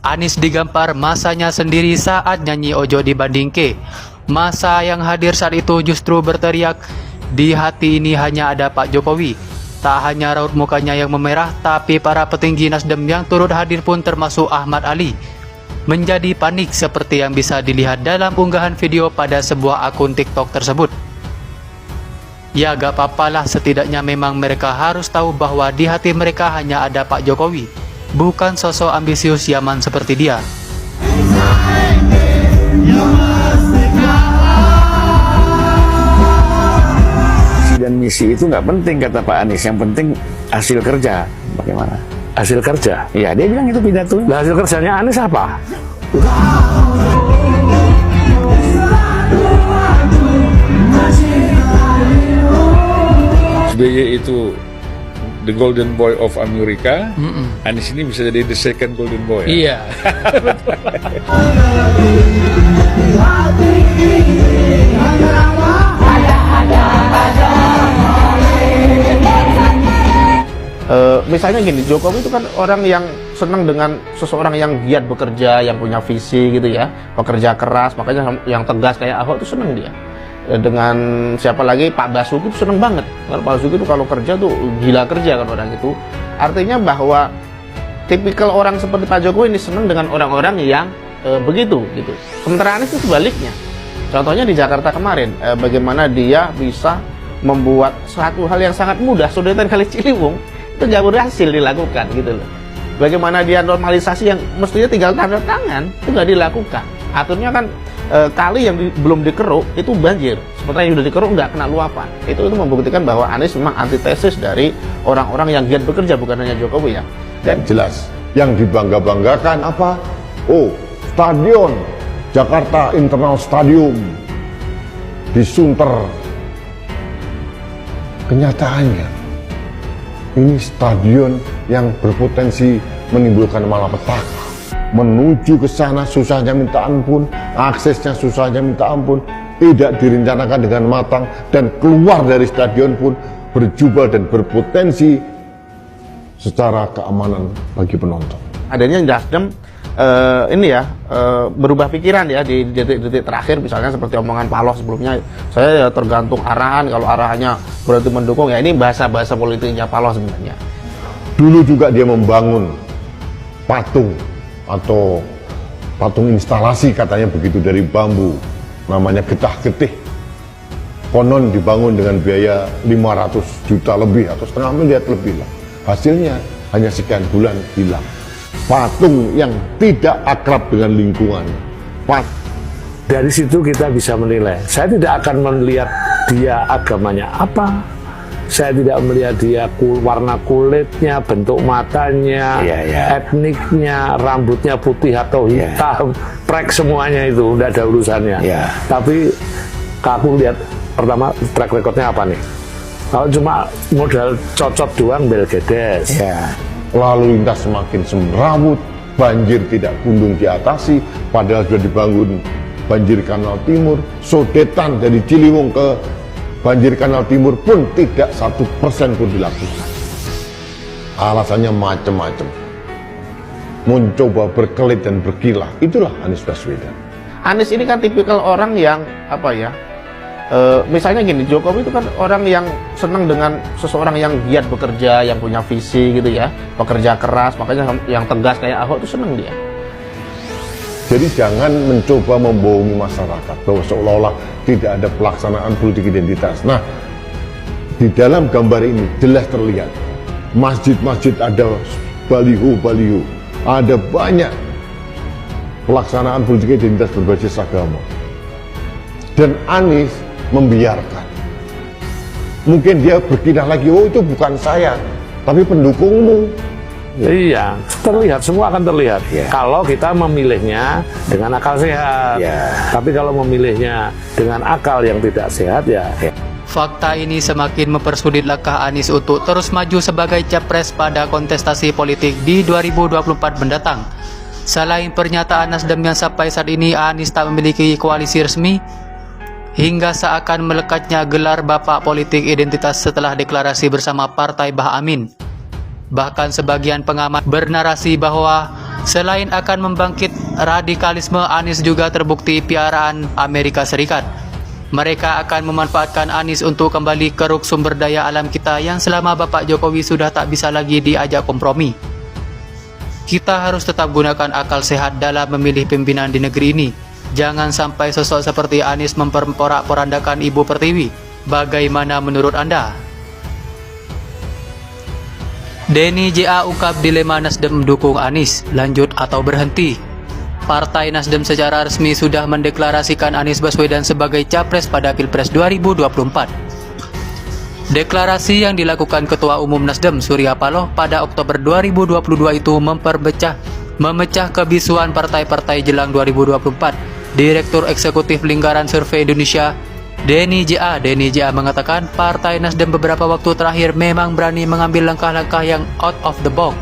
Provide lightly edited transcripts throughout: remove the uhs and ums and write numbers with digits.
Anies digampar masanya sendiri saat nyanyi Ojo dibandingke. Masa yang hadir saat itu justru berteriak, "Di hati ini hanya ada Pak Jokowi." Tak hanya raut mukanya yang memerah, tapi para petinggi Nasdem yang turut hadir pun termasuk Ahmad Ali menjadi panik seperti yang bisa dilihat dalam unggahan video pada sebuah akun TikTok tersebut. Ya gak papalah, setidaknya memang mereka harus tahu bahwa di hati mereka hanya ada Pak Jokowi, bukan sosok ambisius Yaman seperti dia. Dan misi itu nggak penting, kata Pak Anies, yang penting hasil kerja. Bagaimana? Hasil kerja? Ya, dia bilang itu pidato. Nah, hasil kerjanya Anies apa? SBY itu the golden boy of America, Anies ini bisa jadi the second golden boy. Iya. Misalnya gini, Jokowi itu kan orang yang senang dengan seseorang yang giat bekerja, yang punya visi gitu ya, pekerja keras, makanya yang tegas kayak Ahok itu senang dia. Dengan siapa lagi, Pak Basuki itu senang banget. Kalau Pak Basuki itu kalau kerja tuh gila kerja kan orang itu. Artinya bahwa tipikal orang seperti Pak Jokowi ini senang dengan orang-orang yang begitu gitu. Sementara Anies itu sebaliknya. Contohnya di Jakarta kemarin, bagaimana dia bisa membuat suatu hal yang sangat mudah, Sodetan Kali Ciliwung itu nggak berhasil dilakukan gitu loh. Bagaimana dia normalisasi yang mestinya tinggal tanda tangan itu nggak dilakukan. Akhirnya kan kali yang belum dikeruk itu banjir, sementara yang sudah dikeruk nggak kena luapan. Itu membuktikan bahwa Anies memang antitesis dari orang-orang yang giat bekerja, bukan hanya Jokowi ya. Dan jelas yang dibangga-banggakan apa? Oh, stadion Jakarta Internal Stadium disunter. Kenyataannya ini stadion yang berpotensi menimbulkan malapetaka. Menuju ke sana susahnya minta ampun, aksesnya susahnya minta ampun, tidak direncanakan dengan matang, dan keluar dari stadion pun berjubel dan berpotensi secara keamanan bagi penonton. Adanya Nasdem berubah pikiran ya di detik-detik terakhir, misalnya seperti omongan Paloh sebelumnya, saya ya tergantung arahan, kalau arahannya berarti mendukung, ya ini bahasa-bahasa politiknya Paloh sebenarnya. Dulu juga dia membangun patung atau patung instalasi katanya begitu dari bambu, namanya Getah-Getih. Konon dibangun dengan biaya 500 juta lebih atau setengah miliar lebih lah. Hasilnya hanya sekian bulan hilang. Patung yang tidak akrab dengan lingkungan. Dari situ kita bisa menilai. Saya tidak akan melihat dia agamanya apa, saya tidak melihat dia warna kulitnya, bentuk matanya, etniknya, rambutnya putih atau hitam, prek semuanya itu udah ada urusannya. Tapi aku lihat pertama track recordnya apa nih? Kalau cuma modal cocok doang, belgedes. Lalu lintas semakin semrawut, banjir tidak kunjung diatasi, padahal sudah dibangun banjir kanal timur. Sodetan dari Ciliwung ke banjir kanal timur pun tidak 1% pun dilakukan. Alasannya macam-macam, mencoba berkelit dan berkilah. Itulah Anies Baswedan. Anies ini kan tipikal orang yang apa ya, misalnya gini, Jokowi itu kan orang yang senang dengan seseorang yang giat bekerja, yang punya visi gitu ya, pekerja keras, makanya yang tegas kayak Ahok itu senang dia. Jadi jangan mencoba membohongi masyarakat bahwa seolah-olah tidak ada pelaksanaan politik identitas. Nah, di dalam gambar ini jelas terlihat masjid-masjid ada baliho-baliho, ada banyak pelaksanaan politik identitas berbasis agama. Dan Anies membiarkan. Mungkin dia berkilah lagi, oh itu bukan saya, tapi pendukungmu. Iya, terlihat, semua akan terlihat. Kalau kita memilihnya dengan akal sehat. Tapi kalau memilihnya dengan akal yang tidak sehat, Fakta ini semakin mempersulit langkah Anies untuk terus maju sebagai capres pada kontestasi politik di 2024 mendatang. Selain pernyataan Nasdem yang sampai saat ini Anies tak memiliki koalisi resmi, hingga seakan melekatnya gelar Bapak Politik Identitas setelah deklarasi bersama Partai Bah Amin. Bahkan sebagian pengamat bernarasi bahwa Selain akan membangkit radikalisme, Anies juga terbukti piaraan Amerika Serikat. Mereka akan memanfaatkan Anies untuk kembali keruk sumber daya alam kita yang selama Bapak Jokowi sudah tak bisa lagi diajak kompromi. Kita harus tetap gunakan akal sehat dalam memilih pimpinan di negeri ini. Jangan sampai sosok seperti Anies memperporak-porandakan Ibu Pertiwi. Bagaimana menurut Anda? Denny JA ungkap dilema Nasdem mendukung Anies, lanjut atau berhenti. Partai Nasdem secara resmi sudah mendeklarasikan Anies Baswedan sebagai capres pada Pilpres 2024. Deklarasi yang dilakukan Ketua Umum Nasdem Surya Paloh pada Oktober 2022 itu memecah kebisuan partai-partai jelang 2024. Direktur Eksekutif Lingkaran Survei Indonesia Denny JA mengatakan Partai Nasdem beberapa waktu terakhir memang berani mengambil langkah-langkah yang out of the box,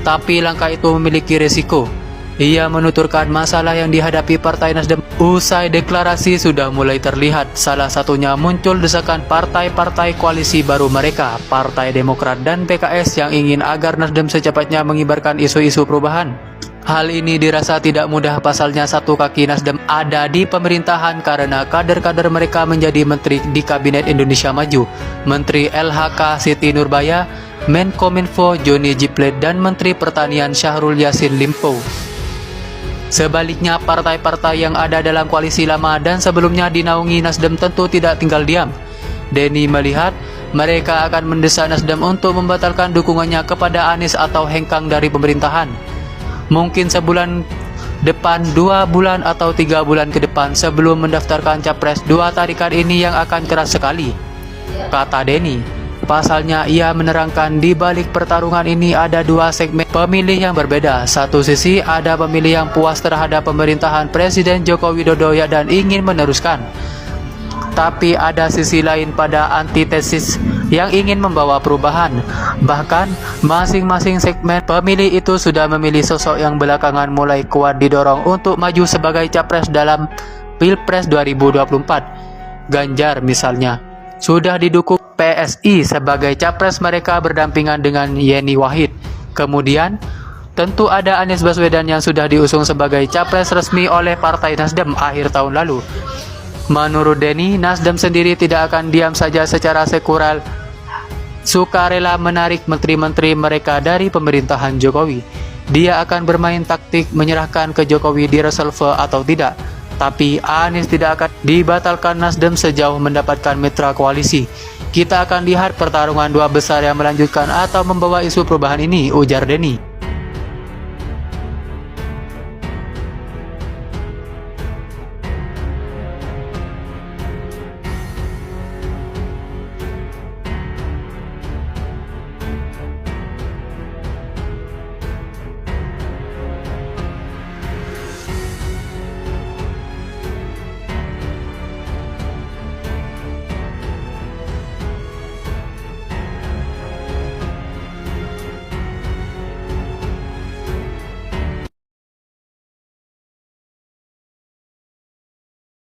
tapi langkah itu memiliki resiko. Ia menuturkan masalah yang dihadapi Partai Nasdem usai deklarasi sudah mulai terlihat. Salah satunya muncul desakan partai-partai koalisi baru mereka, Partai Demokrat dan PKS yang ingin agar Nasdem secepatnya mengibarkan isu-isu perubahan. Hal ini dirasa tidak mudah, pasalnya satu kaki Nasdem ada di pemerintahan karena kader-kader mereka menjadi menteri di Kabinet Indonesia Maju, Menteri LHK Siti Nurbaya, Menkominfo Johnny G. Plate, dan Menteri Pertanian Syahrul Yassin Limpo. Sebaliknya, partai-partai yang ada dalam koalisi lama dan sebelumnya dinaungi Nasdem tentu tidak tinggal diam. Denny melihat mereka akan mendesak Nasdem untuk membatalkan dukungannya kepada Anies atau hengkang dari pemerintahan. Mungkin sebulan depan, 2 bulan atau 3 bulan ke depan sebelum mendaftarkan capres, dua tarikan ini yang akan keras sekali, kata Denny. Pasalnya ia menerangkan di balik pertarungan ini ada dua segmen pemilih yang berbeda. Satu sisi ada pemilih yang puas terhadap pemerintahan Presiden Joko Widodo dan ingin meneruskan. Tapi ada sisi lain pada antitesis yang ingin membawa perubahan. Bahkan masing-masing segmen pemilih itu sudah memilih sosok yang belakangan mulai kuat didorong untuk maju sebagai capres dalam Pilpres 2024. Ganjar misalnya sudah didukung PSI sebagai capres mereka berdampingan dengan Yeni Wahid. Kemudian tentu ada Anies Baswedan yang sudah diusung sebagai capres resmi oleh Partai Nasdem akhir tahun lalu. Menurut Denny, Nasdem sendiri tidak akan diam saja secara sukarela menarik menteri-menteri mereka dari pemerintahan Jokowi. Dia akan bermain taktik menyerahkan ke Jokowi di reshuffle atau tidak. Tapi Anies tidak akan dibatalkan Nasdem sejauh mendapatkan mitra koalisi. Kita akan lihat pertarungan dua besar yang melanjutkan atau membawa isu perubahan ini, ujar Denny.